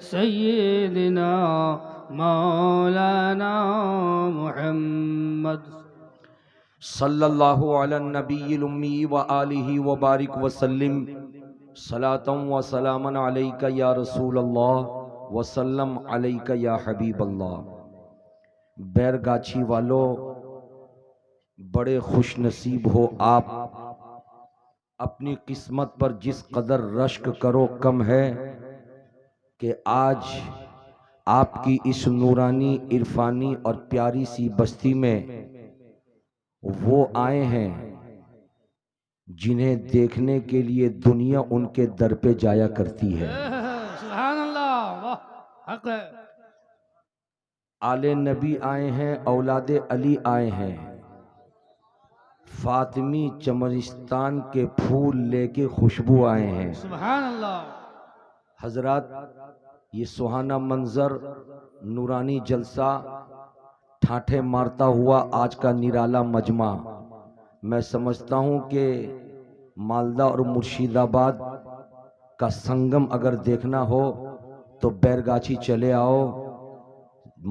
सय्यिदना मौलाना मुहम्मद सल्लल्लाहु अला नबील उम्मी व आलिहि व बारिक वसल्लिम सलातम व सलामन अलैका या रसूल अल्लाह व सल्लम अलैका या हबीब अल्लाह। बैरगाछी वालों, बड़े खुश नसीब हो आप। अपनी किस्मत पर जिस कदर रश्क करो कम है कि आज आपकी इस नूरानी इरफानी और प्यारी सी बस्ती में वो आए हैं जिन्हें देखने के लिए दुनिया उनके दर पे जाया करती है। सुभान अल्लाह, वाह हक है। आले नबी आए हैं, औलादे अली आए हैं, फातिमी चमरिस्तान के फूल लेके खुशबू आए हैं। सुभान अल्लाह। हजरात, ये सुहाना मंजर, नूरानी जलसा, ठाठे मारता हुआ आज का निराला मजमा, मैं समझता हूँ कि मालदा और मुर्शिदाबाद का संगम अगर देखना हो तो बैरगाछी चले आओ।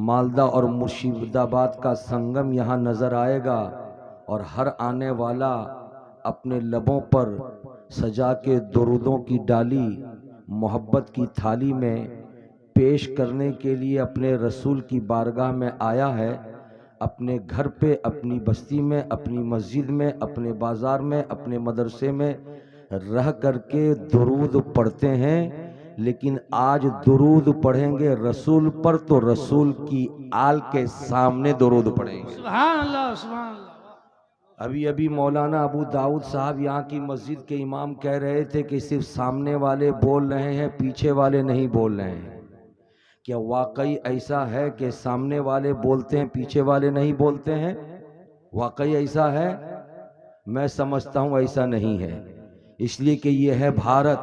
मालदा और मुर्शिदाबाद का संगम यहाँ नज़र आएगा और हर आने वाला अपने लबों पर सजा के दुरूदों की डाली मोहब्बत की थाली में पेश करने के लिए अपने रसूल की बारगाह में आया है। अपने घर पे, अपनी बस्ती में, अपनी मस्जिद में, अपने बाज़ार में, अपने मदरसे में रह करके दुरूद पढ़ते हैं, लेकिन आज दुरूद पढ़ेंगे रसूल पर तो रसूल की आल के सामने दुरूद पढ़ेंगे। सुभान अल्लाह, सुभान अल्लाह। अभी अभी मौलाना अबू दाऊद साहब यहाँ की मस्जिद के इमाम कह रहे थे कि सिर्फ सामने वाले बोल रहे हैं, पीछे वाले नहीं बोल रहे हैं। क्या वाकई ऐसा है कि सामने वाले बोलते हैं, पीछे वाले नहीं बोलते हैं? वाकई ऐसा है? मैं समझता हूँ ऐसा नहीं है, इसलिए कि ये है भारत,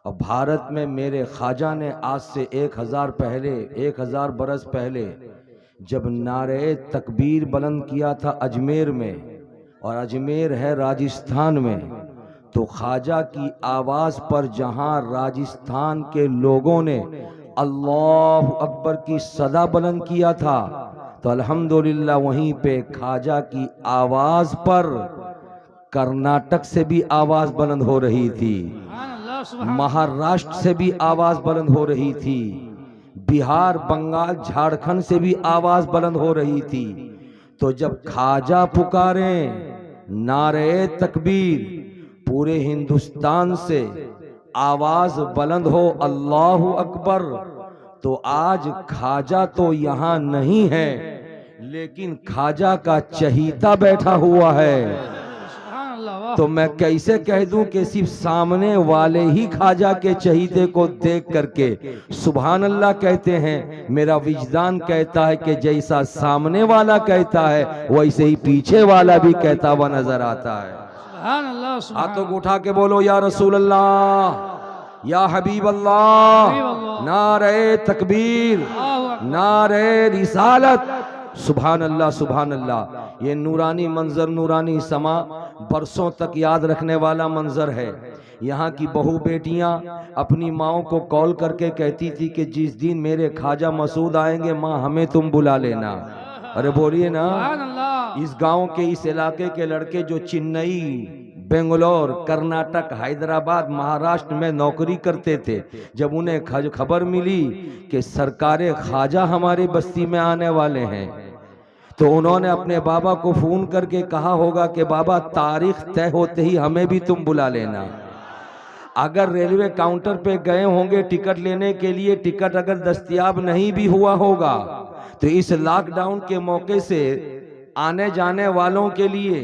और भारत में मेरे ख्वाजा ने आज से 1000 बरस पहले जब नारे तकबीर बुलंद किया था अजमेर में, और अजमेर है राजस्थान में, तो ख्वाजा की आवाज़ पर जहाँ राजस्थान के लोगों ने अल्लाह अकबर की सदा बुलंद किया था, तो अल्हम्दुलिल्लाह वहीं पे ख्वाजा की आवाज़ पर कर्नाटक से भी आवाज़ बुलंद हो रही थी, महाराष्ट्र से भी आवाज़ बुलंद हो रही थी, बिहार, बंगाल, झारखंड से भी आवाज़ बुलंद हो रही थी। तो जब ख्वाजा पुकारे नारे तकबीर, पूरे हिंदुस्तान से आवाज बुलंद हो अल्लाहु अकबर, तो आज ख्वाजा तो यहाँ नहीं है, लेकिन ख्वाजा का चहीता बैठा हुआ है। तो मैं कैसे कह दूं कि सिर्फ सामने वाले ही ख्वाजा के चहीते को देख करके सुभान अल्लाह कहते हैं। मेरा विजदान कहता है कि जैसा सामने वाला कहता है वैसे ही पीछे वाला भी कहता हुआ नजर आता है। हाथों को उठा के बोलो या रसूल अल्लाह, या हबीब अल्लाह, नारे तकबीर, नारे रिसालत, सुभान अल्लाह, सुभान अल्लाह। ये नूरानी मंजर, नूरानी समा बरसों तक याद रखने वाला मंजर है। यहाँ की बहू बेटियाँ अपनी माओ को कॉल करके कहती थी कि जिस दिन मेरे ख्वाजा मसूद आएंगे माँ हमें तुम बुला लेना। अरे बोलिए ना, इस गांव के, इस इलाके के लड़के जो चेन्नई, बेंगलोर, कर्नाटक, हैदराबाद, महाराष्ट्र में नौकरी करते थे, जब उन्हें खबर मिली कि सरकारे ख्वाजा हमारी बस्ती में आने वाले हैं, तो उन्होंने अपने बाबा को फोन करके कहा होगा कि बाबा तारीख तय होते ही हमें भी तुम बुला लेना। अगर रेलवे काउंटर पे गए होंगे टिकट लेने के लिए, टिकट अगर दस्तयाब नहीं भी हुआ होगा, तो इस लॉकडाउन के मौके से आने जाने वालों के लिए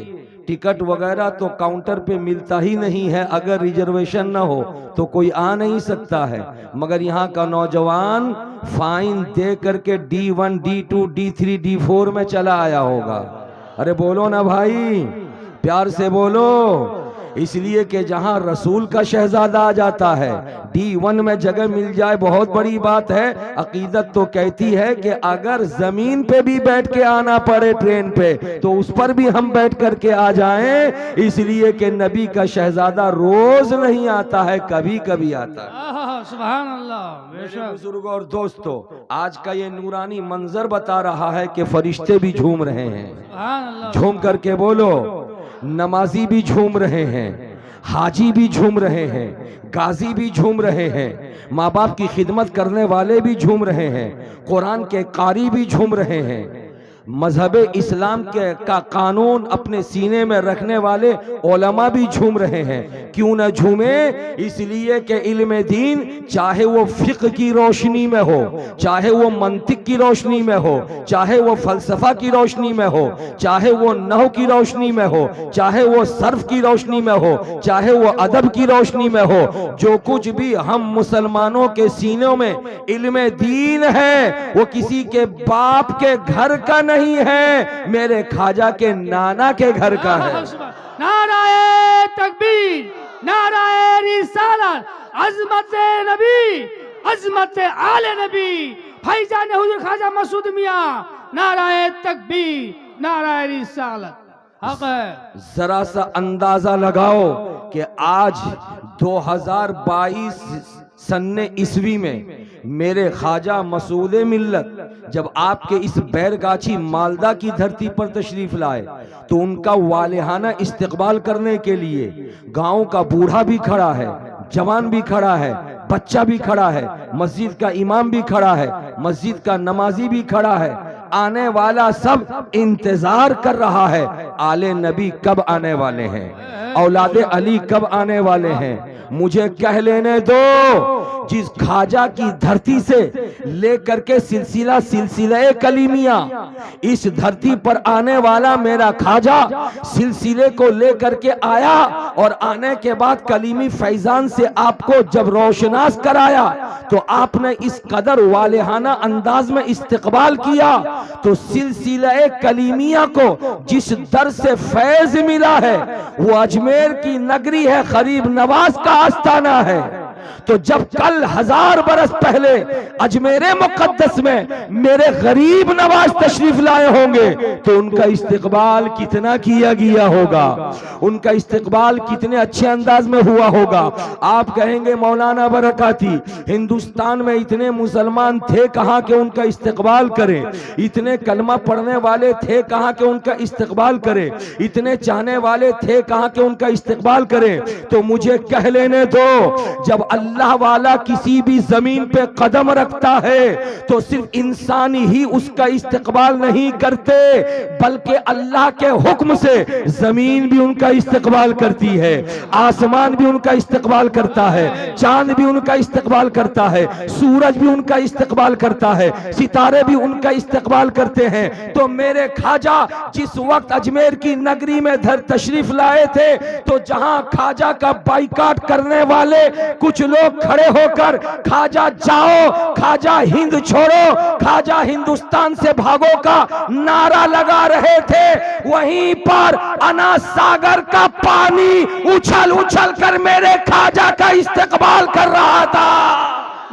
टिकट वगैरह तो काउंटर पे मिलता ही नहीं है। अगर रिजर्वेशन ना हो तो कोई आ नहीं सकता है। मगर यहाँ का नौजवान फाइन दे करके D1, D2, D3, D4 में चला आया होगा। अरे बोलो ना भाई, प्यार से बोलो। इसलिए कि जहां रसूल का शहजादा आ जाता है, D1 में जगह मिल जाए बहुत बड़ी बात है। अकीदत तो कहती है कि अगर जमीन पे भी बैठ के आना पड़े ट्रेन पे, तो उस पर भी हम बैठ करके आ जाएं। इसलिए कि नबी का शहजादा रोज नहीं आता है, कभी कभी आता है। सुभान अल्लाह मेरे बेशक बुजुर्गों और दोस्तों, आज का ये नूरानी मंजर बता रहा है कि फरिश्ते भी झूम रहे हैं। सुभान अल्लाह झूम करके बोलो, नमाजी भी झूम रहे हैं, हाजी भी झूम रहे हैं, गाजी भी झूम रहे हैं, माँ बाप की खिदमत करने वाले भी झूम रहे हैं, कुरान के कारी भी झूम रहे हैं, मजहब इस्लाम के का कानून अपने सीने में रखने वाले उलमा भी झूम रहे हैं। क्यों न झूमे? इसलिए कि इल्म दीन चाहे वो फिक्र की रोशनी में हो, चाहे वो मंतिक की रोशनी में हो, चाहे वो फलसफा की रोशनी में हो, चाहे वो नहव की रोशनी में हो, चाहे वो सर्फ की रोशनी में हो, चाहे वो अदब की रोशनी में हो, जो कुछ भी हम मुसलमानों के सीनों में इल्म दीन है वो किसी के बाप के घर का नहीं है, मेरे खाजा के नाना के घर का है। नाराए तकबीर, नाराए रिसालत, अजमत नबी, अजमत आले नबी, फैजान हुजूर ख्वाजा मसूद मियां, नाराए तकबीर, नाराए रिसालत। हक है। जरा सा अंदाजा लगाओ कि आज 2022 सन्ने ईस्वी में मेरे ख्वाजा मसूद मिल्लत जब आपके इस बैरगाछी मालदा की धरती पर तशरीफ लाए तो उनका वालिहाना इस्तकबाल करने के लिए गांव का बूढ़ा भी खड़ा है, जवान भी खड़ा है, बच्चा भी खड़ा है, मस्जिद का इमाम भी खड़ा है, मस्जिद का नमाजी भी खड़ा है, आने वाला सब इंतजार कर रहा है आले नबी कब आने वाले हैं, औलादे अली कब आने वाले हैं। मुझे कह लेने दो, जिस खाजा की धरती से लेकर के सिलसिला कलीमिया इस धरती पर आने वाला मेरा खाजा सिलसिले को लेकर के आया और आने के बाद कलीमी फैजान से आपको जब रोशनास कराया तो आपने इस कदर वालेहाना अंदाज में इस्तकबाल किया तो सिलसिला कलीमिया को जिस दर से फैज मिला है वो अजमेर की नगरी है, गरीब नवाज का आस्थाना है। तो जब कल 1000 बरस पहले अजमेर मुकद्दस में मेरे गरीब नवाज तशरीफ लाए होंगे तो उनका इस्तकबाल कितना किया गया होगा, उनका इस्तकबाल कितने अच्छे अंदाज में हुआ होगा। आप कहेंगे मौलाना बरकाती, हिंदुस्तान में इतने मुसलमान थे कहां के उनका इस्तकबाल करें, इतने कलमा पढ़ने वाले थे कहां के उनका इस्तकबाल करें, इतने चाहने वाले थे कहां के उनका इस्तकबाल करें। तो मुझे कह लेने दो, जब अल्लाह वाला किसी भी जमीन पे कदम रखता है तो सिर्फ इंसान ही उसका इस्तकबाल नहीं करते बल्कि अल्लाह के हुक्म से जमीन भी उनका इस्तकबाल करती है, आसमान भी उनका इस्तकबाल करता है, चांद भी उनका इस्तकबाल करता है, सूरज भी उनका इस्तकबाल करता है, सितारे भी उनका इस्तकबाल करते हैं। तो मेरे खाजा जिस वक्त अजमेर की नगरी में तशरीफ लाए थे तो जहां खाजा का बाइकाट करने वाले कुछ लोग खड़े होकर खाजा जाओ, खाजा हिंद छोड़ो, खाजा हिंदुस्तान से भागो का नारा लगा रहे थे, वहीं पर अना सागर का पानी उछल उछल कर मेरे खाजा का इस्तकबाल कर रहा था।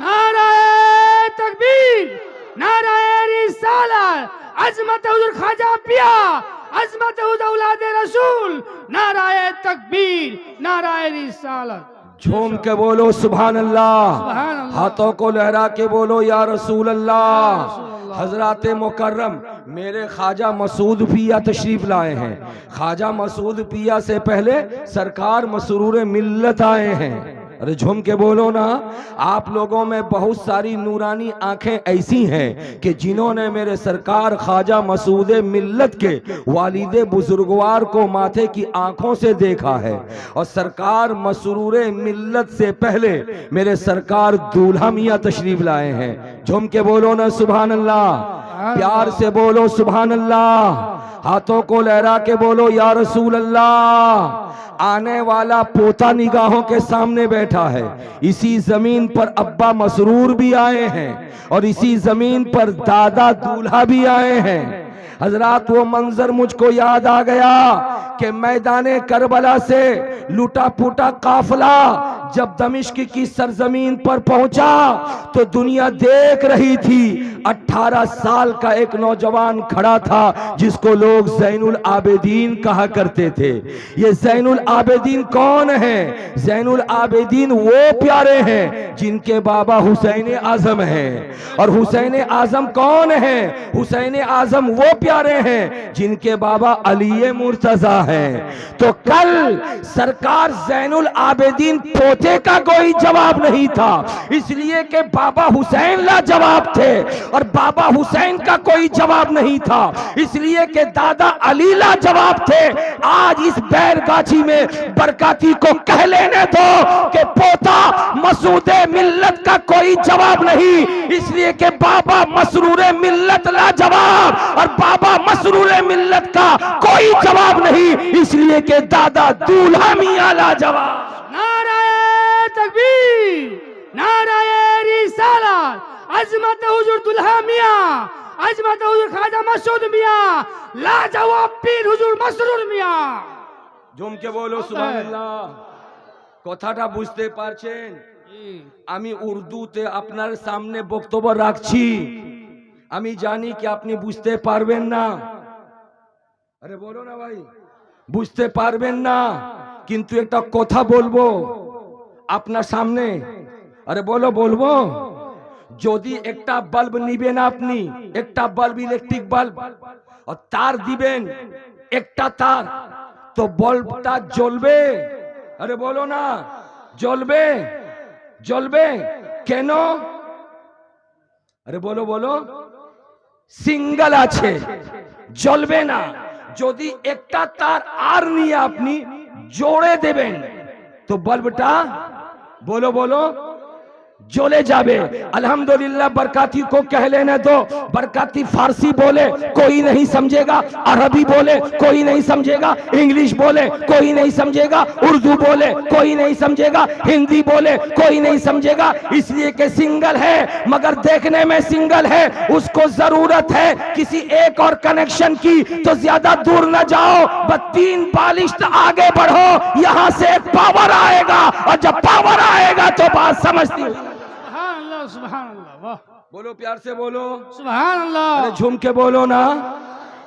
नाराए तकबीर, नाराए रिसालत, अजमत हुजूर ख्वाजा पिया, अजमत हुजूर औलादे रसूल, नाराए तकबीर, नाराए रिसालत। झूम के बोलो सुभान अल्लाह, हाथों को लहरा के बोलो या रसूल अल्लाह। हजरात मुकर्रम मेरे ख्वाजा मसूद पिया तशरीफ लाए हैं। ख्वाजा मसूद पिया से पहले सरकार मसरूर मिल्लत आए हैं। अरे झूम के बोलो ना। आप लोगों में बहुत सारी नूरानी आंखें ऐसी हैं कि जिन्होंने मेरे सरकार ख्वाजा मसूद मिल्लत के वालिदे बुजुर्गवार को माथे की आंखों से देखा है और सरकार मसरूर मिल्लत से पहले मेरे सरकार दूल्हा मियाँ तशरीफ लाए हैं। झूम के बोलो ना सुभान अल्लाह, प्यार से बोलो सुभान अल्लाह, हाथों को लहरा के बोलो या रसूल अल्लाह। आने वाला पोता निगाहों के सामने बैठा है। इसी जमीन पर अब्बा मसरूर भी आए हैं और इसी जमीन पर दादा दूल्हा भी आए हैं। हजरात वो मंजर मुझको याद आ गया कि मैदाने करबला से लुटा पुटा काफिला जब दमिश्क की सरजमीन पर पहुंचा तो दुनिया देख रही थी। 18 साल का एक नौजवान खड़ा था जिसको लोग ज़ैनुल आबिदीन कहा करते थे। ये ज़ैनुल आबिदीन कौन है? ज़ैनुल आबिदीन वो प्यारे हैं जिनके बाबा हुसैन आजम हैं। और हुसैन आजम कौन है? हुसैन आजम वो प्यारे हैं जिनके बाबा अली मुर्तजा हैं। तो कल सरकार ज़ैनुल आबिदीन पोते का कोई जवाब नहीं था, इसलिए कि बाबा हुसैन लाजवाब थे, और बाबा हुसैन का कोई जवाब नहीं था इसलिए कि दादा अली लाजवाब थे। आज इस बैरगाछी में बरकाती को कह लेने दो कि पोता मसूदे मिल्लत का कोई जवाब नहीं, इसलिए कि बाबा मसरूरे मिल्लत लाजवाब, और बाबा मसरूरे मिल्लत का कोई जवाब नहीं, इसलिए कि दादा दूल्हा मियां लाजवाब। नाराए तकबीर, नाराए रिसालत, अजमत हुजूर दुल्हा मियां, अजमत हुजूर ख्वाजा मसूद मियां, लाजवाब पीर हुजूर मसरूर मियां। झुम के बोलो सुबहानाल्लाह। কথাটা বুঝতে পারছেন? আমি উর্দুতে আপনার সামনে বক্তব্য রাখছি, আমি জানি কি আপনি বুঝতে পারবেন না। আরে বলো না ভাই, বুঝতে পারবেন না, কিন্তু একটা কথা বলবো আপনার সামনে। আরে বলো, বলবো। যদি একটা বাল্ব নিবেন আপনি, একটা বাল্ব ইলেকট্রিক বাল্ব, আর তার দিবেন একটা তার, তো বাল্বটা জ্বলবে? আরে বলো না, জ্বলবে? জ্বলবে কেন? আরে বলো বলো। সিঙ্গেল আছে, জ্বলবে না। যদি একটা তার আর নিয়ে আপনি জোড়ে দেবেন তো বাল্বটা बोलो बोलो জ্বলে যাবে। अल्हम्दुलिल्लाह बरकाती को कह लेने दो। बरकाती फारसी बोले कोई नहीं समझेगा, अरबी बोले कोई नहीं समझेगा, इंग्लिश बोले कोई नहीं समझेगा, उर्दू बोले कोई नहीं समझेगा, हिंदी बोले कोई नहीं समझेगा, इसलिए कि सिंगल है मगर देखने में सिंगल है। उसको जरूरत है किसी एक और कनेक्शन की, तो ज्यादा दूर न जाओ, बस 3 बालिश्त आगे बढ़ो, यहां से एक पावर आएगा, और जब पावर आएगा तो बात समझती हो। सुभान अल्लाह, वाह। बोलो प्यार से बोलो सुभान अल्लाह। अरे झूम के बोलो ना।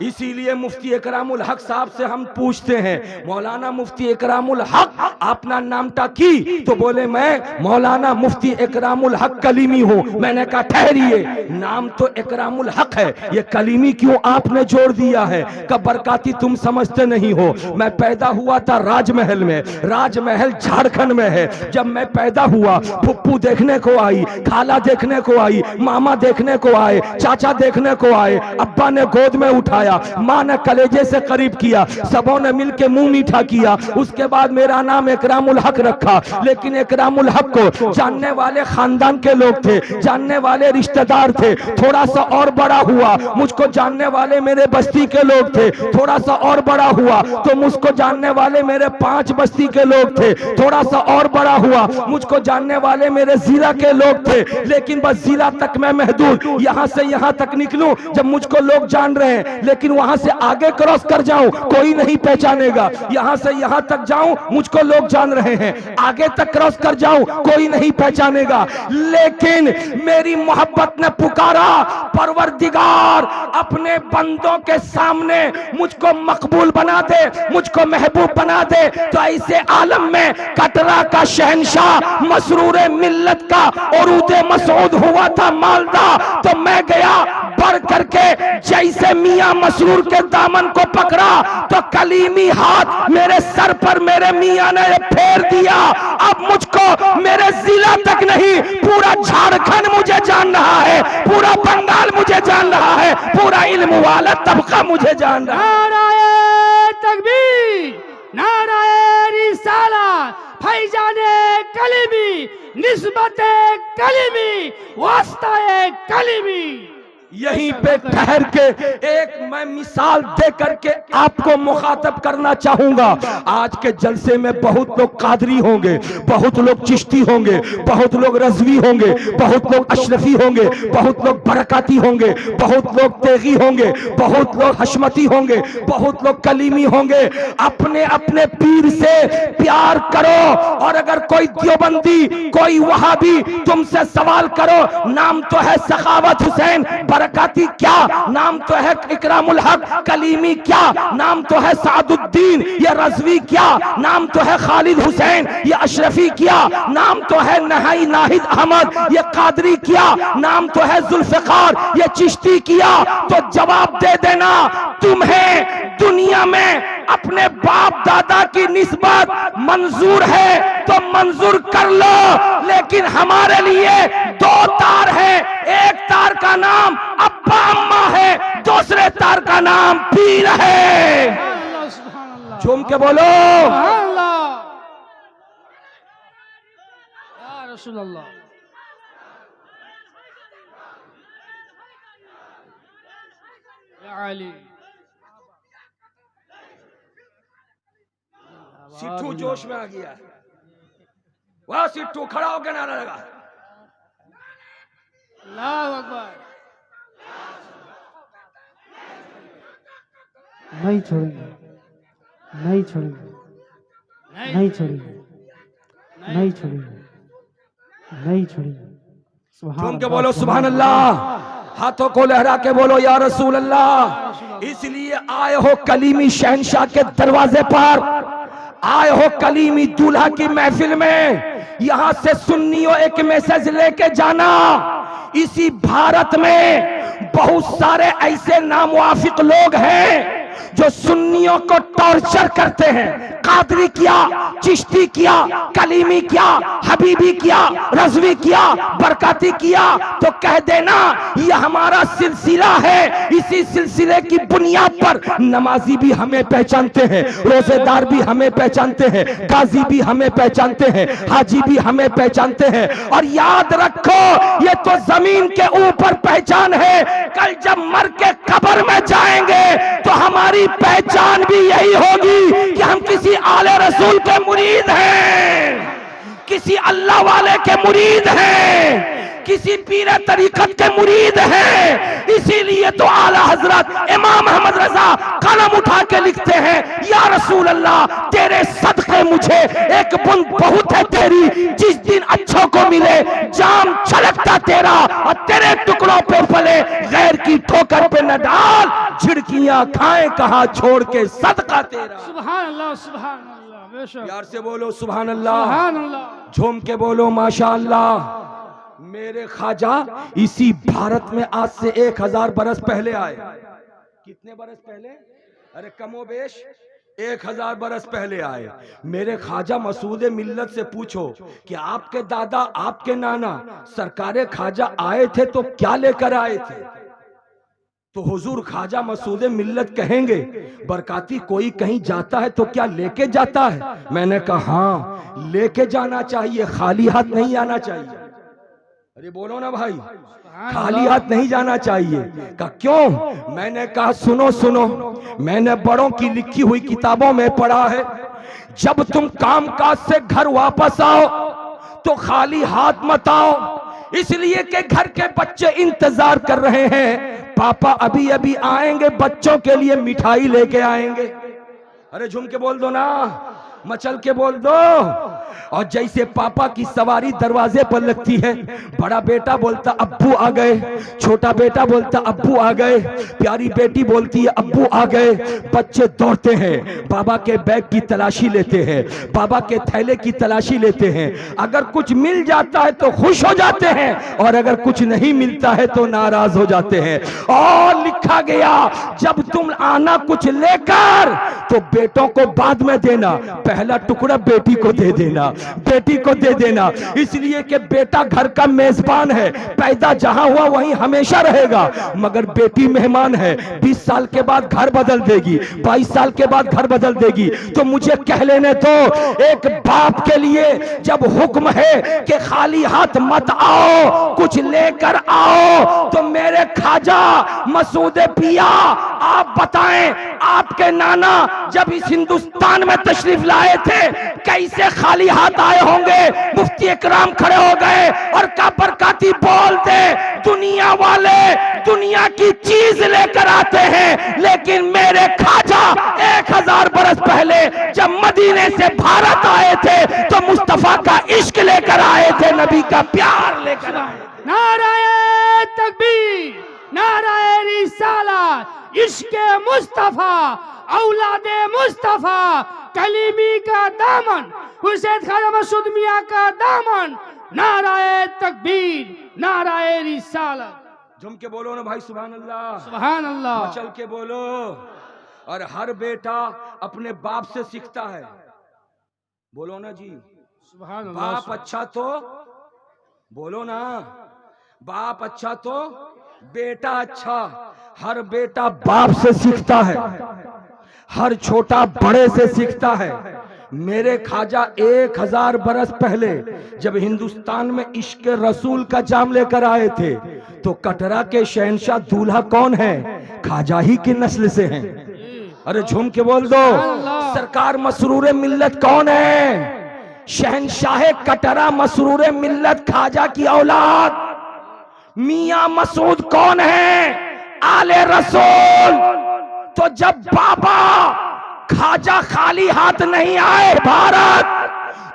इसीलिए मुफ्ती इकरामुल हक साहब से हम पूछते हैं, मौलाना मुफ्ती इकरामुल हक अपना नामटा की? तो बोले मैं मौलाना मुफ्ती इकरामुल हक कलीमी हूँ। मैंने कहा ठहरिए, नाम तो इकरामुल हक है, ये कलीमी क्यों आपने जोड़ दिया है? कब बरकाती तुम समझते नहीं हो। मैं पैदा हुआ था राजमहल में, राजमहल झारखंड में है। जब मैं पैदा हुआ फुप्पू देखने को आई, खाला देखने को आई, मामा देखने को आए, चाचा देखने को आए, अब्बा ने गोद में उठाया, माँ ने कलेजे से करीब किया, सबों ने मिलके मुंह मीठा किया। उसके बाद मेरा नाम इकरामुल हक रखा। लेकिन इकरामुल हक को जानने वाले खानदान के लोग थे, जानने वाले रिश्तेदार थे। थोड़ा सा और बड़ा हुआ, मुझको जानने वाले मेरे बस्ती के लोग थे। थोड़ा सा और बड़ा हुआ तो मुझको जानने वाले मेरे 5 बस्ती के लोग थे। थोड़ा सा और बड़ा हुआ, मुझको जानने वाले मेरे जिला के लोग थे। लेकिन बस जिला तक मैं महदूद, यहाँ से यहाँ तक निकलूं जब मुझको लोग जान रहे हैं, लेकिन वहां से आगे क्रॉस कर जाऊं कोई नहीं पहचानेगा। यहां से यहां तक जाऊं मुझको लोग जान रहे हैं, आगे तक क्रॉस कर जाऊं कोई नहीं पहचानेगा। लेकिन मेरी मोहब्बत ने पुकारा, परवरदिगार अपने बंदों के सामने मुझको मकबूल बना दे, मुझको महबूब बना दे। तो ऐसे आलम में कटरा का शहंशाह मसरूरे मिल्लत का उरूद मसूद हुआ था मालदा, तो मैं गया बढ़ करके जैसे मियां मसरूर के दामन को पकड़ा तो कलीमी हाथ मेरे सर पर मेरे मियां ने फेर दिया। अब मुझको मेरे जिला तक नहीं, पूरा झारखंड मुझे जान रहा है, पूरा बंगाल मुझे जान रहा है, पूरा इल्म वाला तबका मुझे जान रहा है। नाराए तकबीर, नाराए रिसालत, फैजाने कलीमी, निस्बते कलीमी, वास्ताए कलीमी। यहीं पे ठहर के एक मैं मिसाल दे करके आपको मुखातब करना चाहूंगा। आज के जलसे में बहुत लोग कादरी होंगे, बहुत लोग चिश्ती होंगे, बहुत लोग रज़वी होंगे, बहुत लोग अशरफी होंगे, बहुत लोग बरकाती होंगे, बहुत लोग तेगी होंगे, बहुत लोग हशमती होंगे, बहुत लोग कलीमी होंगे। अपने अपने पीर से प्यार करो। और अगर कोई देवबंदी, कोई वहाबी तुमसे सवाल करो, नाम तो है सखावत हुसैन, बरकाती क्या, नाम तो है इकरामुल हक, कलीमी क्या, नाम तो है सादुद्दीन, ये रज़वी क्या, नाम तो है खालिद हुसैन, ये अशरफी क्या, नाम तो है नहाई नाहिद अहमद, ये कादरी क्या, नाम तो है जुल्फ़िकार, ये चिश्ती किया, तो जवाब दे देना, तुम्हें दुनिया में अपने बाप दादा की निस्बत मंजूर है तो मंजूर कर लो, लेकिन हमारे लिए दो तार है। एक तार का नाम अब्बा अम्मा है, दूसरे तार का नाम पीर है। झूम के बोलो या रसूल अल्लाह। या अली। सिट्ठू जोश में आ गया, वाह सिट्ठू खड़ा होकर नारा लगा, अल्लाहु अकबर। नहीं छोड़ेंगे, नहीं छोड़ेंगे, नहीं छोड़ेंगे, नहीं छोड़ेंगे, नहीं छोड़ेंगे। झूम के बोलो सुभान अल्लाह, हाथों को लहरा के बोलो या रसूल अल्लाह। इसलिए आए हो कलीमी शहंशाह के दरवाजे पर, आए हो कलीमी दूल्हा की महफिल में, यहां से सुन्नियों एक मैसेज लेके जाना। इसी भारत में बहुत सारे ऐसे नामुवाफिक लोग हैं जो सुन्नियों को टॉर्चर करते हैं। कादरी किया, चिश्ती किया, कलीमी किया, हबीबी किया, रज़वी किया, बरकाती किया, तो कह देना ये हमारा सिलसिला है। इसी सिलसिले की बुनियाद पर नमाजी भी हमें पहचानते हैं, रोजेदार भी हमें पहचानते हैं, गाजी भी हमें पहचानते हैं, हाजी भी हमें पहचानते हैं। और याद रखो ये तो जमीन के ऊपर पहचान है, कल जब मर के कब्र में जाएंगे तो हमारी पहचान भी यही होगी कि हम किसी आले रसूल के मुरीद हैं, किसी अल्लाह वाले के मुरीद हैं, किसी पीर तरीकत के मुरीद हैं। इसीलिए तो आला हजरत इमाम अहमद रजा कलम उठा के लिखते हैं, या रसूल अल्लाह तेरे सदके मुझे एक बुंद बहुत है तेरी, जिस दिन अच्छों को मिले जाम छलकता तेरा, और तेरे टुकड़ों पे फले गैर की ठोकर पे न डाल, झिड़कियां खाए कहां छोड़ के सदका तेरा। सुभान अल्लाह, सुभान अल्लाह, बेशक। यार से बोलो सुभान अल्लाह, सुभान अल्लाह। झूम के बोलो माशा अल्लाह। मेरे ख्वाजा इसी भारत में आज से 1000 बरस पहले आए। कितने बरस पहले? अरे कमोबेश 1000 बरस पहले आए। मेरे ख्वाजा मसूद मिल्लत से पूछो कि आपके दादा, आपके नाना सरकारे ख्वाजा आए थे तो क्या लेकर आए थे? तो हुजूर ख्वाजा मसूद मिल्लत कहेंगे, बरकाती कोई कहीं जाता है तो क्या लेके जाता है? मैंने कहा हाँ लेके जाना चाहिए, खाली हाथ नहीं आना चाहिए। अरे बोलो ना भाई, खाली हाथ नहीं जाना चाहिए। कहा क्यों? मैंने कहा सुनो सुनो, मैंने बड़ों की लिखी हुई किताबों में पढ़ा है, जब तुम कामकाज से घर वापस आओ तो खाली हाथ मत आओ, इसलिए कि घर के बच्चे इंतजार कर रहे हैं, पापा अभी अभी आएंगे, बच्चों के लिए मिठाई लेके आएंगे। अरे झूम के बोल दो ना, मचल के बोल दो। और जैसे पापा की सवारी दरवाजे पर लगती है, बड़ा बेटा बोलता अब्बू आ गए, छोटा बेटा बोलता अब्बू आ गए, प्यारी बेटी बोलती है अब्बू आ गए, बच्चे दौड़ते हैं, बाबा के बैग की तलाशी लेते हैं, बाबा के थैले की तलाशी लेते हैं। अगर कुछ मिल जाता है तो खुश हो जाते हैं, और अगर कुछ नहीं मिलता है तो नाराज हो जाते हैं। और लिखा गया जब तुम आना कुछ लेकर तो बेटों को बाद में देना, पहला टुकड़ा बेटी को दे देना, बेटी को दे देना, इसलिए कि बेटा घर का मेजबान है, पैदा जहां हुआ वहीं हमेशा रहेगा, मगर बेटी मेहमान है, 20 साल के बाद घर बदल देगी, 22 साल के बाद घर बदल देगी। तो मुझे कह लेने दो, एक बाप के लिए जब हुक्म है कि खाली हाथ मत आओ, कुछ लेकर आओ, तो मेरे ख्वाजा मसूद पिया आप बताएं, आपके नाना जब इस हिंदुस्तान में तशरीफ लाए थे कैसे खाली हाथ आए होंगे? मुफ्ती इकराम खड़े हो गए और का बरकाती बोलते, दुनिया वाले दुनिया की चीज लेकर आते हैं, लेकिन मेरे ख्वाजा 1000 बरस पहले जब मदीने से भारत आए थे तो मुस्तफा का इश्क लेकर आए थे, नबी का प्यार लेकर आए। नाराए तकबीर, नाराए रिसालत, इश्क़े मुस्तफा, औलादे मुस्तफा, कलीमी का दामन, हुसैन ख्वाजा मसूद मियां का दामन, नाराए तकबीर, नाराए रिसालत। झूम के बोलो ना भाई, सुभान अल्लाह, सुभान अल्लाह। चल के बोलो। और हर बेटा अपने बाप से सीखता है, बोलो ना जी, सुभान अल्लाह। बाप अच्छा तो बोलो ना, बाप अच्छा तो बेटा अच्छा। हर बेटा बाप से सीखता है, हर छोटा बड़े से सीखता है। मेरे ख्वाजा 1000 बरस पहले जब हिंदुस्तान में इश्क रसूल का जाम लेकर आए थे तो कटरा के शहंशाह दूल्हा कौन है? ख्वाजा ही की नस्ल से हैं। अरे झूम के बोल दो, सरकार मसरूर मिल्लत कौन है? शहंशाह कटरा मसरूर मिल्लत ख्वाजा की औलाद। मियां मसूद कौन है? आले रसूल। तो जब बाबा ख्वाजा खाली हाथ नहीं आए भारत,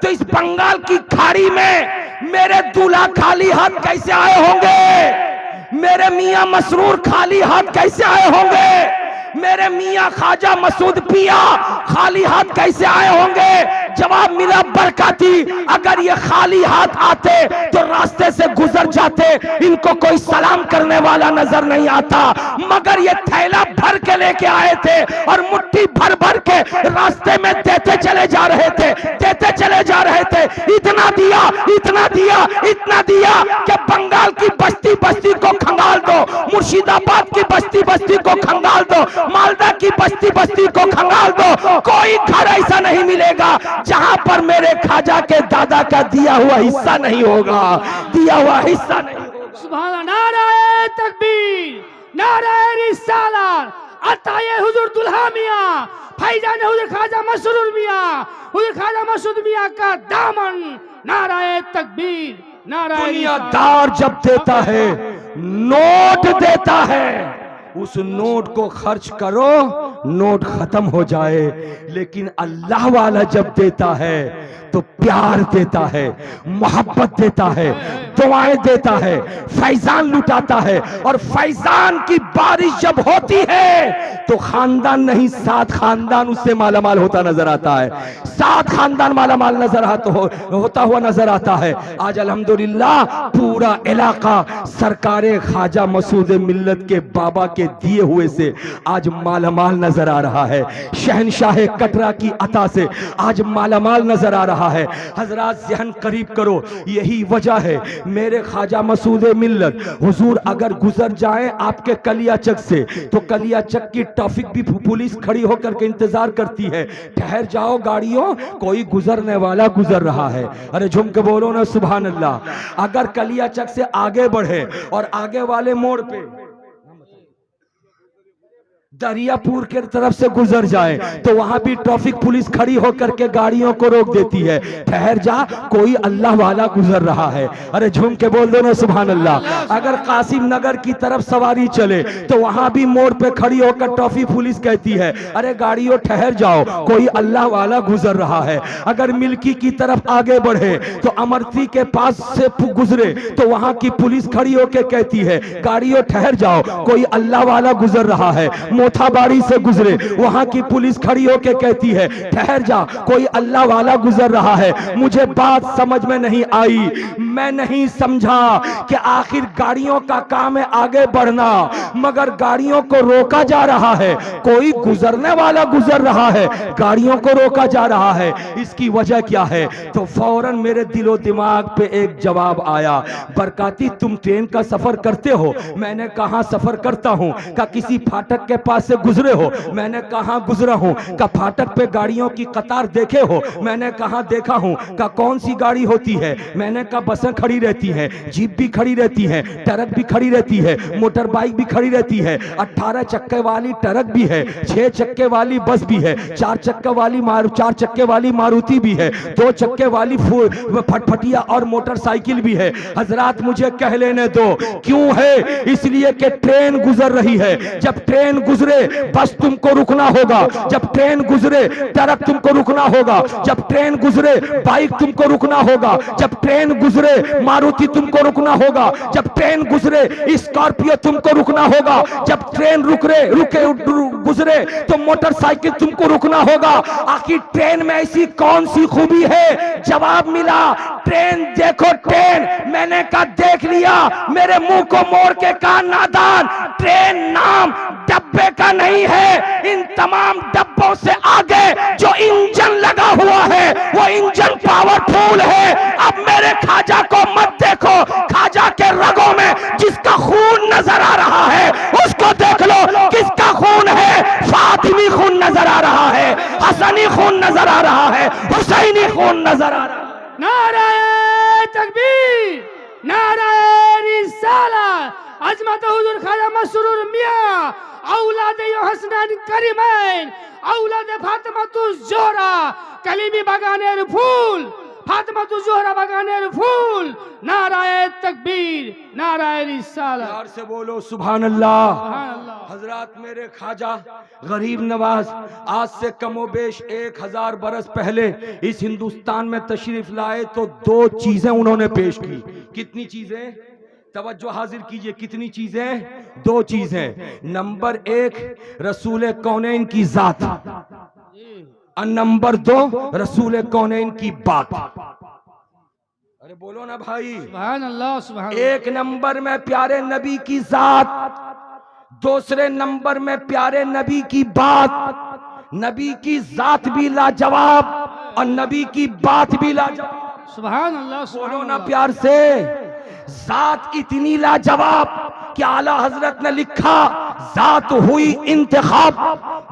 तो इस बंगाल की खाड़ी में मेरे दूल्हा खाली हाथ कैसे आए होंगे? मेरे मियां मसरूर खाली हाथ कैसे आए होंगे? मेरे मियां ख्वाजा मसूद पिया खाली हाथ कैसे आए होंगे? जवाब मिला बरकाती, अगर ये खाली हाथ आते तो रास्ते से गुजर जाते, इनको कोई सलाम करने वाला नजर नहीं आता, मगर ये थैला भर के लेके आए थे और मुट्ठी भर भर के रास्ते में देते चले जा रहे थे, देते चले जा रहे थे। इतना दिया, इतना दिया, इतना दिया कि बंगाल की बस्ती बस्ती को खंगाल दो, मुर्शिदाबाद की बस्ती बस्ती को खंगाल दो, मालदा की बस्ती बस्ती को खंगाल दो, कोई घर ऐसा नहीं मिलेगा जहां पर मेरे ख्वाजा के दादा का दिया हुआ हिस्सा नहीं होगा, दिया हुआ हिस्सा नहीं होगा। सुभान अल्लाह। नाराए तकबीर, नाराए रिसालत, अताए हुजूर दुल्हा मियां, फैजान हुजूर ख्वाजा मसरूर मियां, हुजूर ख्वाजा मसूद मियां का दामन, नाराए तकबीर, नाराए दुनियादार जब देता है, नोट देता है, उस नोट को खर्च करो, नोट खत्म हो जाए, लेकिन अल्लाह वाला जब देता है तो प्यार देता है, मोहब्बत देता है, दुआएं देता है, फैजान लुटाता है। और फैजान की बारिश जब होती है तो खानदान नहीं 7 खानदान उससे मालामाल होता नजर आता है, 7 खानदान मालामाल नजर होता हुआ नजर आता है। आज अल्हम्दुलिल्लाह पूरा इलाका सरकारे ख्वाजा मसूद मिल्लत के बाबा के दिए हुए से आज मालामाल नजर आ रहा है, शहनशाह कटरा की अता से आज मालामाल नजर आ रहा है। हजरात ज़हन करीब करो, यही वजह है मेरे ख्वाजा मसूद मिल्लत हुजूर अगर गुजर जाएं आपके कलियाचक से तो कलियाचक की ट्रैफिक भी पुलिस खड़ी होकर के इंतजार करती है, ठहर जाओ गाड़ियों, कोई गुजरने वाला गुजर रहा है। अरे झूम के बोलो ना सुभान अल्लाह। अगर कलियाचक से आगे बढ़े और आगे वाले मोड़ पे दरियापुर के तरफ से गुजर जाए तो वहां भी ट्रैफिक पुलिस खड़ी होकर के गाड़ियों को रोक देती है, ठहर जा कोई अल्लाह वाला गुजर रहा है। अरे झूम के बोल दो ना सुभान अल्लाह। अगर कासिम नगर की तरफ सवारी चले तो वहां भी मोड़ पे खड़ी होकर ट्रैफिक पुलिस कहती है अरे गाड़ियों ठहर जाओ कोई अल्लाह वाला गुजर रहा है। अगर मिल्की की तरफ आगे बढ़े तो अमरती के पास से गुजरे तो वहां की पुलिस खड़ी होकर कहती है गाड़ियों ठहर जाओ कोई अल्लाह वाला गुजर रहा है। मोथाबाड़ी से गुजरे वहां की पुलिस खड़ी होकर कहती है ठहर जा कोई अल्लाह वाला गुजर रहा है। मुझे बात समझ में नहीं आई, मैं नहीं समझा कि आखिर गाड़ियों का काम है आगे बढ़ना, मगर गाड़ियों को रोका जा रहा है। कोई गुजरने वाला गुजर रहा है, गाड़ियों को रोका जा रहा है। इसकी वजह क्या है? तो फौरन मेरे दिलो दिमाग पे एक जवाब आया, बरकाती तुम ट्रेन का सफर करते हो? मैंने कहा सफर करता हूं। का किसी फाटक के पास से गुजरे हो? मैंने कहा गुजरा हूं। का फाटक पे गाड़ियों की कतार देखे हो? मैंने कहा देखा हूं। का कौन सी गाड़ी होती है? मैंने कहा बसें खड़ी रहती हैं, जीप भी खड़ी रहती है, ट्रक भी खड़ी रहती है, मोटर बाइक भी खड़ी रहती है, 18 चक्के वाली ट्रक भी है, 6 चक्के वाली बस भी है, 4 चक्के वाली मारुति भी है, 2 चक्के वाली फटफटिया और मोटरसाइकिल भी है। हजरात मुझे कह लेने दो क्यों है? इसलिए कि ट्रेन गुजर रही है। जब ट्रेन गुजरे बस तुमको रुकना होगा, जब ट्रेन गुजरे ट्रक तुमको रुकना होगा, जब ट्रेन गुजरे बाइक तुमको रुकना होगा, जब ट्रेन गुजरे मारुति तुमको रुकना होगा, जब ट्रेन गुजरे स्कॉर्पियो तुमको रुकना होगा, जब ट्रेन गुजरे तो मोटरसाइकिल तुमको रुकना होगा। आखिर ट्रेन में ऐसी कौन सी खूबी है? जवाब मिला, ट्रेन देखो ट्रेन। मैंने कहा देख लिया। मेरे मुंह को मोड़ के कहा नादान, ट्रेन नाम डब्बे का नहीं है। इन तमाम डब्बों से आगे जो इंजन लगा हुआ है वो इंजन पावरफुल है। अब मेरे ख्वाजा को मत देखो, ख्वाजा के रगों में जिसका खून नजर आ रहा है उसको देख लो। किसका खून है? फातिमी खून नजर आ रहा है, हसनी खून नजर आ रहा है, हुसैनी खून नजर आ रहा है। नाराए तकबीर, नाराए रिसालत, अजमत हुजूर ख्वाजा मसरूर मियां, औलाद हसनैन करीमैन, औलाद फातिमातुज ज़ोहरा, कलीमी बागानेर फूल, फातिमातुज ज़ोहरा बागानेर फूल। नाराए तकबीर, नाराए रिसालत। प्यार से बोलो सुभान अल्लाह। सुभान अल्लाह। हजरात मेरे ख्वाजा गरीब नवाज आज से कमोबेश 1000 बरस पहले इस हिंदुस्तान में तशरीफ लाए तो 2 चीजें उन्होंने पेश की। कितनी चीजें? तवज्जो हाजिर कीजिए, कितनी चीजें? 2 चीजें। नंबर 1 रसूल कौनैन की जात, और नंबर 2 रसूल कौनैन की बात। अरे बोलो ना भाई। सुभान अल्लाह, सुभान अल्लाह। 1 नंबर में प्यारे नबी की जात, दूसरे नंबर में प्यारे नबी की बात। नबी की जात भी लाजवाब और नबी की बात भी लाजवाब। सुभान अल्लाह, बोलो ना प्यार से। जात इतनी लाजवाब कि आला हजरत ने लिखा, जात हुई इंतखाब,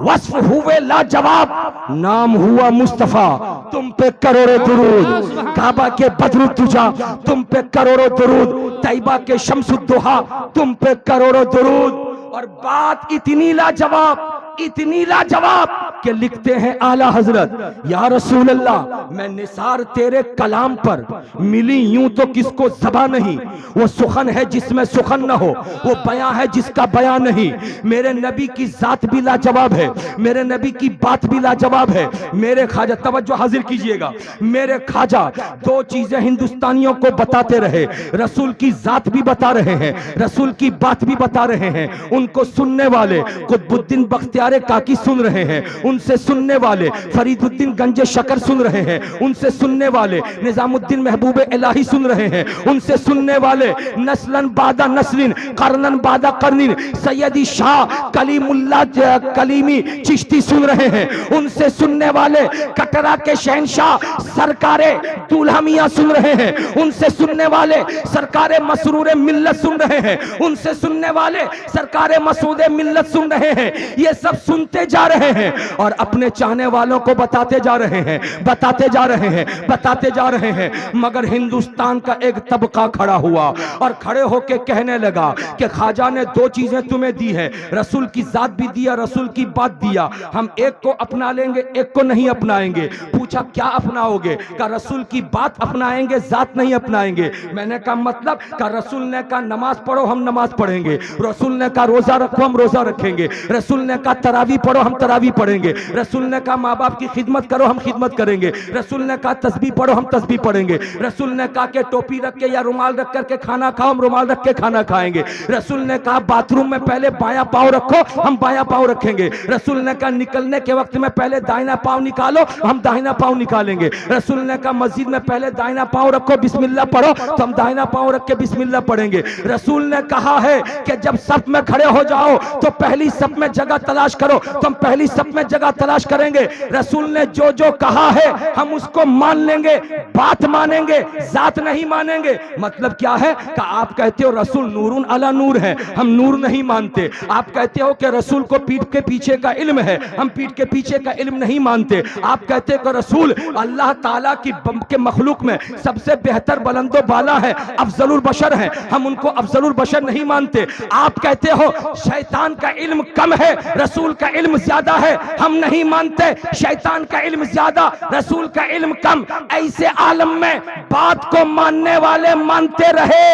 वस्फ हुए लाजवाब, नाम हुआ मुस्तफा, तुम पे करोड़ों दुरूद। काबा के बदरुद तुझा, तुम पे करोड़ों दुरूद। तैयबा के शम्सुद्दुहा, तुम पे करोड़ों दुरूद। और बात इतनी लाजवाब, इतनी लाजवाब कि लिखते हैं आला हजरत, या रसूल अल्लाह मैं निसार तेरे कलाम पर मिली यूं तो किसको ज़बान नहीं। वो सुखन है जिसमें सुखन न हो, वो बयां है जिसका बयां नहीं। मेरे नबी की जात भी लाजवाब है, मेरे नबी की बात भी लाजवाब है। मेरे ख्वाजा, तवज्जो हाजिर कीजिएगा, मेरे ख्वाजा 2 चीजें हिंदुस्तानियों को बताते रहे। रसूल की जात भी बता रहे हैं, रसूल की बात भी बता रहे हैं। उनको सुनने वाले कुतुबुद्दीन बख्तियार काकी सुन रहे हैं, उनसे सुनने वाले फरीदुद्दीन गंजे शकर सुन रहे हैं, उनसे सुनने वाले निजामुद्दीन महबूब इलाही सुन रहे हैं, उनसे सुनने वाले नस्लन बादा नस्लिन करनन बादा करनिन सैयदी शाह कलीमुल्लाह कलीमी चिश्ती सुन रहे हैं, उनसे सुनने वाले कटरा के शहनशाह सरकारे दूल्हा मियां सुन रहे हैं, उनसे सुनने वाले सरकारे मसरूर मिल्लत सुन रहे हैं, उनसे सुनने वाले सरकारे मसूद मिल्लत सुन रहे हैं। ये सब सुनते जा रहे हैं और अपने चाहने वालों को बताते जा रहे हैं, बताते जा रहे हैं, बताते जा रहे हैं। मगर हिंदुस्तान का एक तबका खड़ा हुआ और खड़े होके कहने लगा कि ख्वाजा ने 2 चीजें तुम्हें दी है, रसूल की जात भी दिया, रसूल की बात दिया। हम एक को अपना लेंगे, एक को नहीं अपनाएंगे। पूछा क्या अपनाओगे? का रसूल की बात अपनाएंगे, जात नहीं अपनाएंगे। मैंने कहा मतलब? का रसूल ने कहा नमाज पढ़ो, हम नमाज पढ़ेंगे। रसूल ने कहा रोजा रखो, हम रोजा रखेंगे। रसूल ने कहा तरावी पढ़ो, हम तरावी पढ़ेंगे। रसूल ने कहा माँ बाप की खिदमत करो, हम खिदमत करेंगे। रसूल ने कहा तस्बीह पढ़ो, हम तस्बीह पढ़ेंगे। रसूल ने कहा कि टोपी रख के या रुमाल रख करके खाना खाओ, हम रुमाल रख के खाना खाएंगे। रसूल ने कहा बाथरूम में पहले बायां पाँव रखो, हम बायां पाँव रखेंगे। रसूल ने कहा निकलने के वक्त में पहले दाहिना पाँव निकालो, हम दाहिना पाँव निकालेंगे। रसूल ने कहा मस्जिद में पहले दाहिना पाँव रखो, बिस्मिल्लाह पढ़ो, तो हम दाहिना पाँव रख के बिस्मिल्लाह पढ़ेंगे। रसूल ने कहा है कि जब सफ में खड़े हो जाओ तो पहली सफ में जगह तलाश करो, तो हम पहली सफ में जगह तलाश करेंगे। रसूल ने जो जो कहा है हम उसको मान लेंगे, बात मानेंगे, जात नहीं मानेंगे। मतलब क्या है कि आप कहते हो रसूल नूरुन अला नूर है, हम नूर नहीं मानते। आप कहते हो कि रसूल को पीठ के पीछे का इल्म है, हम पीठ के पीछे का इल्म नहीं मानते। आप कहते हो कि रसूल अल्लाह ताला की के मखलूक में सबसे बेहतर बुलंदो बाला है, अफजलुल बशर है, हम उनको अफजलुल बशर नहीं मानते। आप कहते हो शैतान का इल्म कम है, रसूल का इल्म ज्यादा है, हम नहीं मानते। शैतान का इल्म ज्यादा, रसूल का इल्म कम। ऐसे आलम में बात को मानने वाले मानते रहे,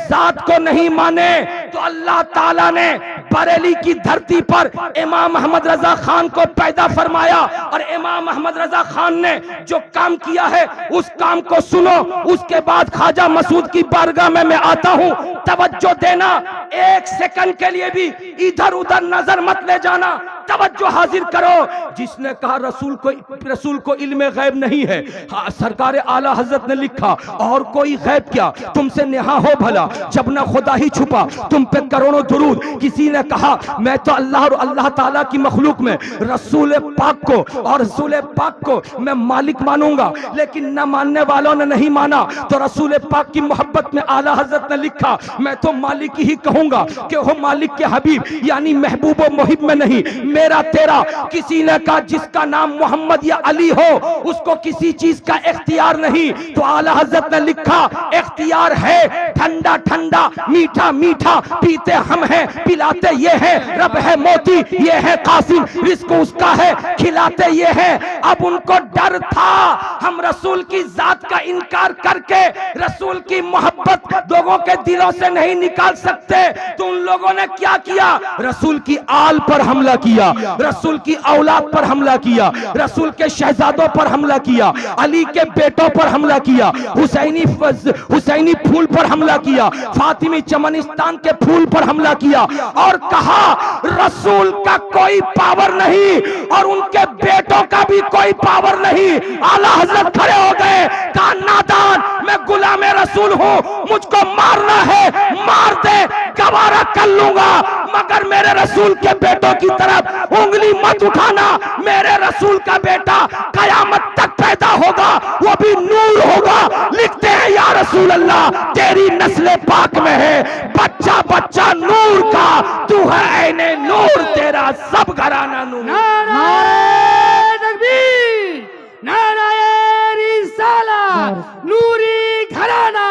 जात को नहीं माने। तो अल्लाह ताला ने बरेली की धरती पर इमाम अहमद रजा खान को पैदा फरमाया, और इमाम अहमद रजा खान ने जो काम किया है उस काम को सुनो। उसके बाद ख्वाजा मसूद की बारगाह में मैं आता हूं, तवज्जो देना, एक सेकंड के लिए भी इधर उधर नजर मत ले जाना, तवज्जो हाजिर करो। जिसने कहा रसूल को इल्म गैब नहीं है, हाँ, सरकार आला हजरत ने लिखा और कोई गैब क्या, तुमसे नेहा हो भला जब ना खुदा ही छुपा तुम पे करोड़ों दुरूद। किसी ने कहा मैं तो अल्लाह और अल्लाह ताला की मखलूक में रसूल पाक को और रसूल पाक को मैं मालिक मानूंगा, लेकिन न मानने वालों ने नहीं माना। तो रसूल पाक की मोहब्बत में आला हजरत ने लिखा मैं तो मालिक ही कहूंगा कि हो मालिक के हबीब, यानी महबूब व मुहिब में नहीं, मेरा तेरा। किसी ने कहा जिसका नाम मोहम्मद या अली हो उसको किसी चीज का इख्तियार नहीं, तो आला हजरत ने लिखा इख्तियार है, ठंडा ठंडा मीठा मीठा पीते हम हैं, पिलाते ये हैं, रब है मोती ये है कासिम, रिस्क उसका है, खिलाते ये हैं। अब उनको डर था हम रसूल की जात का इनकार करके रसूल की मोहब्बत लोगों के दिलों से नहीं निकाल सकते। तो उन लोगों ने क्या किया, रसूल की आल पर हमला किया, रसूल की औलाद पर हमला किया, रसूल के शहजादों पर हमला किया, अली के बेटों पर हमला किया, हुसैनी फूल पर हमला किया, फातिमी चमनिस्तान के फूल पर हमला किया, और कहा रसूल का कोई पावर नहीं और उनके बेटों का भी कोई पावर नहीं। आला हजरत खड़े हो गए, कहा नादान, मैं गुलाम रसूल हूं, मुझको मारना है मार दे, गवारा कर लूंगा, मगर मेरे रसूल के बेटों की तरफ उंगली मत उठाना। मेरे रसूल का बेटा कयामत तक पैदा होगा, वो भी नूर होगा। लिखते हैं या रसूल अल्लाह तेरी नस्ल पाक में है, बच्चा बच्चा नूर का, तू है ऐने नूर, तेरा सब घराना नूर। नाराए तकबीर, नाराए रिसालत, नूरी घराना,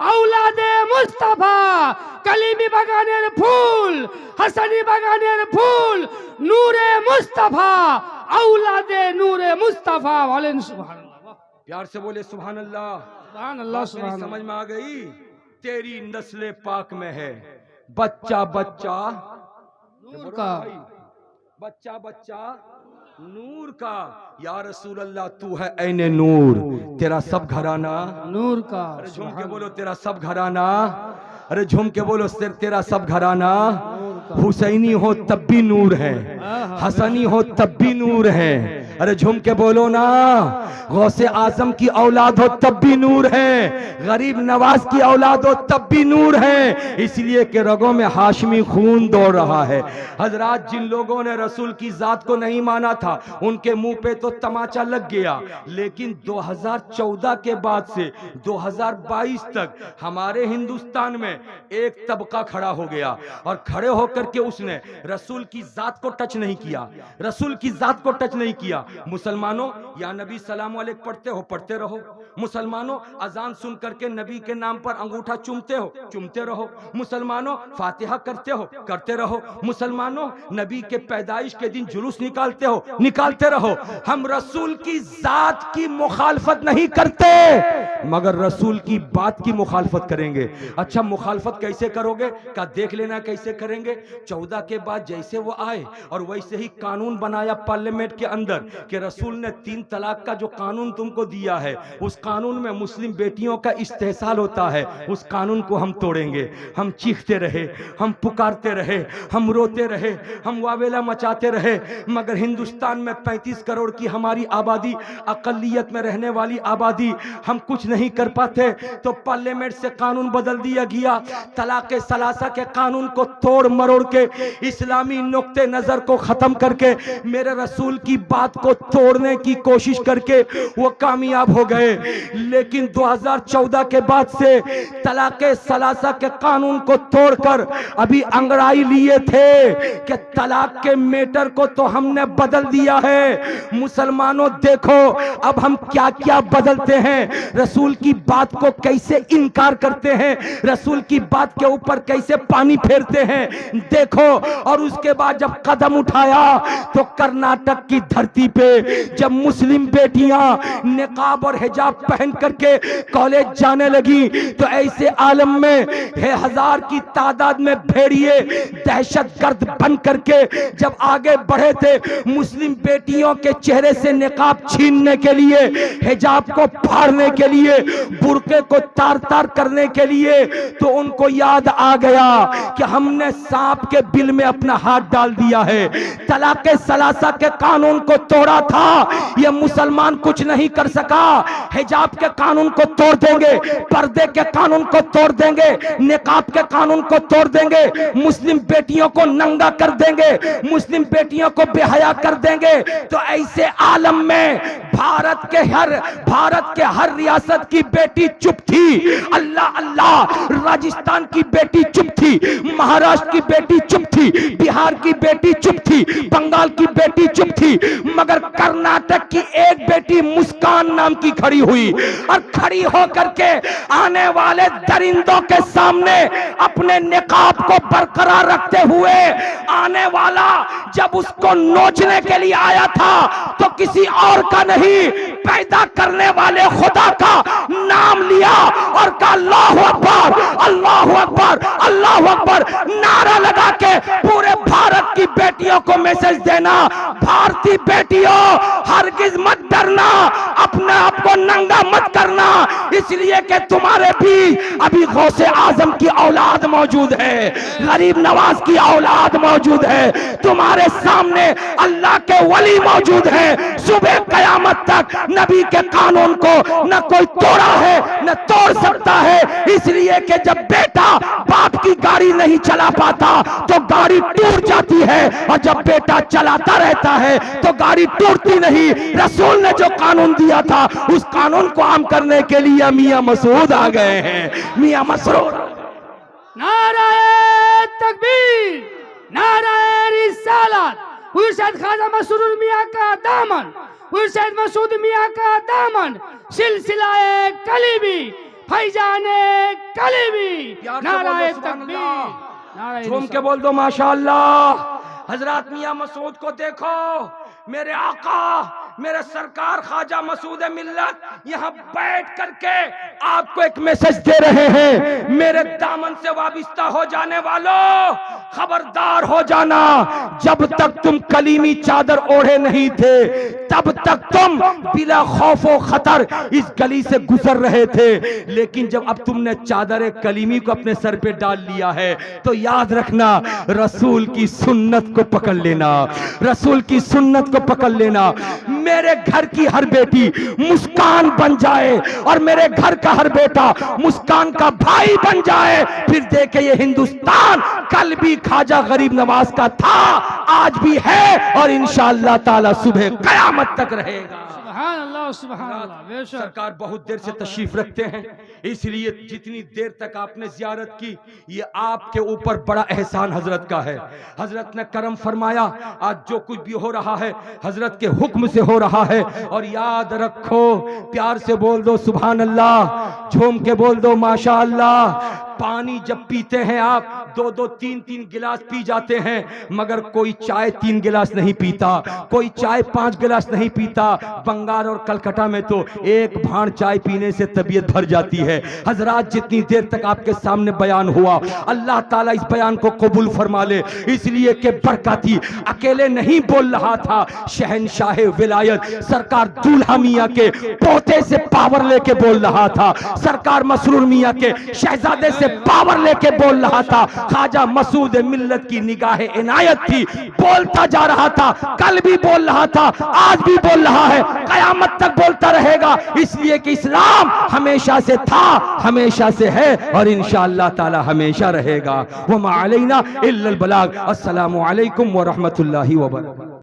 औलादे मुस्तफा, कलीमी बगानेर फूल, हसनी बगानेर फूल, नूरे मुस्तफा, औलादे नूरे मुस्तफा। वाले सुभान अल्लाह, प्यार से बोले सुभान अल्लाह। सुभान अल्लाह, सुभान अल्लाह। समझ में आ गई, तेरी नस्ल पाक में है, बच्चा बच्चा नूर का, बच्चा बच्चा नूर का। या रसूल अल्लाह तू है ऐने नूर, तेरा सब घराना नूर का। अरे झूम के बोलो तेरा सब घराना, अरे झूम के बोलो तेरा सब घराना। हुसैनी हो तब भी नूर है, हसनी हो तब भी नूर है। अरे झूम के बोलो ना, गौसे आजम की औलाद हो तब भी नूर है, गरीब नवाज की औलाद हो तब भी नूर है। इसलिए कि रगों में हाशमी खून दौड़ रहा है। हजरात, जिन लोगों ने रसूल की जात को नहीं माना था उनके मुंह पे तो तमाचा लग गया, लेकिन 2014 के बाद से 2022 तक हमारे हिंदुस्तान में एक तबका खड़ा हो गया, और खड़े होकर के उसने रसूल की जात को टच नहीं किया, रसूल की जात को टच नहीं किया। मुसलमानों, या नबी सलाम अलैक पढ़ते हो, पढ़ते रहो। मुसलमानों, अजान सुन करके नबी के नाम पर अंगूठा चूमते हो, चूमते रहो। मुसलमानों, फातिहा करते हो, करते रहो। मुसलमानों, नबी के पैदाइश के दिन जुलूस निकालते हो, निकालते रहो। हम रसूल की जात की मुखालफत नहीं करते, मगर रसूल की बात की मुखालफत करेंगे। अच्छा, मुखालफत कैसे करोगे? का देख लेना कैसे करेंगे। 14 के बाद जैसे वो आए और वैसे ही कानून बनाया पार्लियामेंट के अंदर कि रसूल ने 3 तलाक का जो कानून तुमको दिया है, उस कानून में मुस्लिम बेटियों का इस्तेहसाल होता है, उस कानून को हम तोड़ेंगे। हम चीखते रहे, हम पुकारते रहे, हम रोते रहे, हम वावेला मचाते रहे, मगर हिंदुस्तान में 35 करोड़ की हमारी आबादी, अकलियत में रहने वाली आबादी, हम कुछ नहीं कर पाते। तो पार्लियामेंट से कानून बदल दिया गया, तलाक सलासा के कानून को तोड़ मरोड़ के, इस्लामी नुक्ते नजर को खत्म करके, मेरे रसूल की बात को तोड़ने की कोशिश करके वो कामयाब हो गए। लेकिन 2014 के बाद से तलाक सलासा के कानून को तोड़कर अभी अंगड़ाई लिए थे कि तलाक के मेटर को तो हमने बदल दिया है। मुसलमानों देखो अब हम क्या क्या बदलते हैं, रसूल की बात को कैसे इनकार करते हैं, रसूल की बात के ऊपर कैसे पानी फेरते हैं देखो। और उसके बाद जब कदम उठाया तो कर्नाटक की धरती पे जब मुस्लिम बेटियां निकाब और हिजाब पहन करके कॉलेज जाने लगी तो ऐसे आलम में 1000 की तादाद में भेड़िए दहशतगर्द बन करके जब आगे बढ़े थे मुस्लिम बेटियों के चेहरे से निकाब छीनने के लिए, हिजाब को फाड़ने के लिए, बुर्के को तार तार करने के लिए, तो उनको याद आ गया कि हमने सांप के बिल में अपना हाथ डाल दिया है। तलाक सलासा के कानून को तोड़ा था, ये मुसलमान कुछ नहीं कर सका। हिजाब के कानून को तोड़ देंगे, पर्दे के कानून को तोड़ देंगे, निकाब के कानून को तोड़ देंगे, मुस्लिम बेटियों को नंगा कर देंगे, मुस्लिम बेटियों को बेहया कर देंगे। तो ऐसे आलम में भारत के हर रियासत की बेटी चुप थी। अल्लाह अल्लाह, राजस्थान की बेटी चुप थी, महाराष्ट्र की बेटी चुप थी, बिहार की बेटी चुप थी, बंगाल की बेटी चुप थी, मगर कर्नाटक की एक बेटी मुस्कान नाम की खड़ी हुई और खड़ी होकर के आने वाले दरिंदों के सामने अपने निकाब को बरकरार रखते हुए, आने वाला जब उसको नोचने के लिए आया था तो किसी और का नहीं, पैदा करने वाले खुदा का नाम लिया और कहा अल्लाहु अकबर, अल्लाहु अकबर, अल्लाहु अकबर नारा लगा के पूरे भारत की बेटियों को मैसेज देना, भारतीय बेटियों हरगिज मत डरना, अपने आप को नंगा मत करना, इसलिए कि तुम्हारे भी अभी गौसे आजम की औलाद मौजूद है, गरीब नवाज की औलाद मौजूद है, तुम्हारे सामने अल्लाह के वली मौजूद है। सुबह कयामत तक नबी के कानून को न कोई तोड़ा है न तोड़ सकता है, इसलिए कि जब बेटा बाप की गाड़ी नहीं चला पाता तो गाड़ी टूट जाती है, और जब बेटा चलाता रहता है तो गाड़ी टूटती नहीं। रसूल ने जो कानून दिया था उस कानून को आम करने के लिए मियां मसूद आ गए हैं। मियां मसूद, नाराए तकबीर, नाराए रिसालत, हुजूर सैयद ख्वाजा मसरूर मियां का दामन, हुजूर सैयद मसूद मियां का दामन, सिलसिलाए कलीबी, फैजाने कलीबी, नाराए तकबीर, नाराए झूम के बोल दो माशाअल्लाह। हजरत मियां मसूद को देखो, मेरे आका मेरे सरकार ख्वाजा मसूद मिल्लत यहाँ बैठ करके आपको एक मैसेज दे रहे हैं। मेरे दामन से वाबिस्ता हो जाने वालों, खबरदार हो जाना, जब तक तुम कलीमी चादर ओढ़े नहीं थे तब तक तुम बिला खौफ व खतर इस गली से गुजर रहे थे, लेकिन जब अब तुमने चादर कलीमी को अपने सर पे डाल लिया है तो याद रखना, रसूल की सुन्नत को पकड़ लेना, रसूल की सुन्नत को पकड़ लेना। मेरे घर की हर बेटी मुस्कान बन जाए और मेरे घर का हर बेटा मुस्कान का भाई बन जाए, फिर देखे ये हिंदुस्तान कल भी ख्वाजा गरीब नवाज का था, आज भी है और इंशाअल्लाह ताला सुबह कयामत तक रहेगा। सुभान अल्लाह, सुभान अल्लाह। बेशक सरकार बहुत देर से तशरीफ रखते हैं, इसलिए जितनी देर तक आपने जियारत की ये आपके ऊपर बड़ा एहसान हजरत का है। हजरत ने करम फरमाया, आज जो कुछ भी हो रहा है हजरत के हुक्म से हो रहा है। और याद रखो, प्यार से बोल दो सुभान अल्लाह, झूम के बोल दो माशा अल्लाह, पानी जब पीते हैं आप 2-2 3-3 गिलास पी जाते हैं, मगर कोई चाय 3 गिलास नहीं पीता, कोई चाय 5 गिलास नहीं पीता। बंगाल और कलकत्ता में तो एक भांड चाय पीने से तबीयत भर जाती है। हजरात, जितनी देर तक आपके सामने बयान हुआ, अल्लाह ताला इस बयान को कबूल फरमा ले, इसलिए कि बरकती अकेले नहीं बोल रहा था, शहनशाह विलायत सरकार दूल्हा मियां के पोते से पावर लेके बोल रहा था, सरकार मसरूर मियां के शहजादे से पावर लेके बोल रहा था। ख्वाजा मसूद मिल्लत की निगाह इनायत थी, बोलता जा रहा था, कल भी बोल रहा था, आज भी बोल रहा है, कयामत तक बोलता रहेगा, इसलिए कि इस्लाम हमेशा से था, हमेशा से है और इंशाअल्लाह ताला हमेशा रहेगा। वमा अलैना इल्लल बलाग। अस्सलामु अलैकुम व रहमतुल्लाहि व बरकातहू।